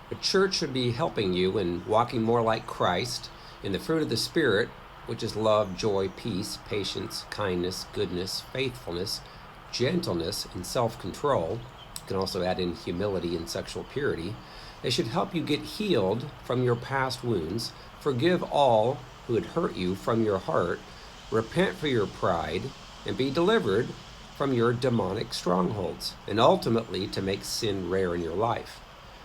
A church should be helping you in walking more like Christ in the fruit of the Spirit, which is love, joy, peace, patience, kindness, goodness, faithfulness, gentleness, and self-control. You can also add in humility and sexual purity. They should help you get healed from your past wounds, forgive all who had hurt you from your heart, repent for your pride, and be delivered from your demonic strongholds, and ultimately to make sin rare in your life.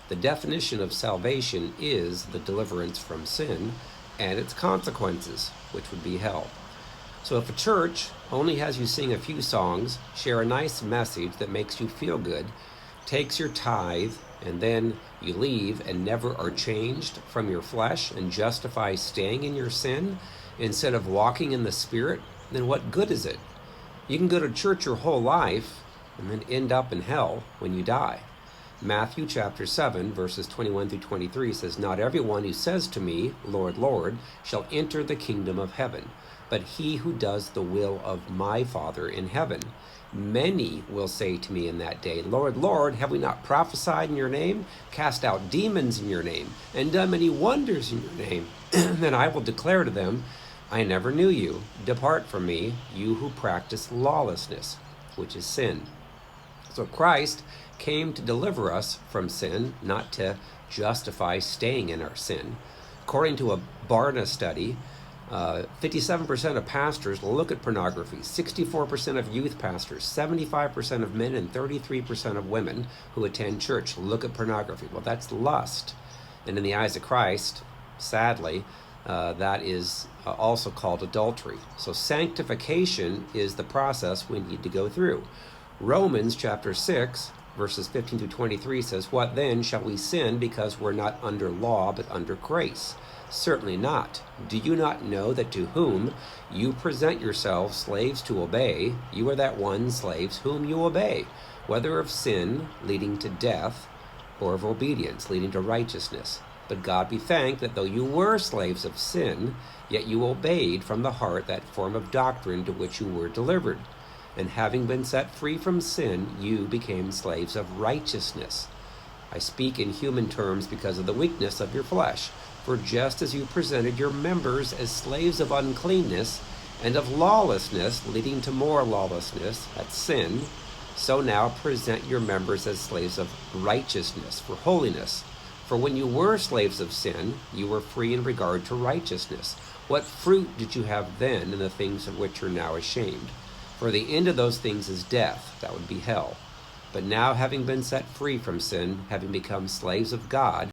The definition of salvation is the deliverance from sin and its consequences, which would be hell. So if a church only has you sing a few songs, share a nice message that makes you feel good, takes your tithe, and then you leave and never are changed from your flesh and justify staying in your sin instead of walking in the Spirit, then what good is it? You can go to church your whole life and then end up in hell when you die. Matthew chapter 7, verses 21 through 23 says, "Not everyone who says to me, Lord, Lord, shall enter the kingdom of heaven, but he who does the will of my Father in heaven. Many will say to me in that day, Lord, Lord, have we not prophesied in your name, cast out demons in your name, and done many wonders in your name? Then I will declare to them, I never knew you. Depart from me, you who practice lawlessness," which is sin. So Christ came to deliver us from sin, not to justify staying in our sin. According to a Barna study, 57% of pastors look at pornography, 64% of youth pastors, 75% of men, and 33% of women who attend church look at pornography. Well, that's lust. And in the eyes of Christ, sadly, that is also called adultery. So sanctification is the process we need to go through. Romans chapter 6, verses 15 to 23 says, "What then? Shall we sin because we're not under law but under grace? Certainly not. Do you not know that to whom you present yourselves slaves to obey, you are that one slaves whom you obey, whether of sin leading to death or of obedience leading to righteousness? But God be thanked that though you were slaves of sin, yet you obeyed from the heart that form of doctrine to which you were delivered. And having been set free from sin, you became slaves of righteousness. I speak in human terms because of the weakness of your flesh. For just as you presented your members as slaves of uncleanness and of lawlessness, leading to more lawlessness, that's sin, so now present your members as slaves of righteousness, for holiness. For when you were slaves of sin, you were free in regard to righteousness. What fruit did you have then in the things of which you're now ashamed? For the end of those things is death," that would be hell. "But now, having been set free from sin, having become slaves of God,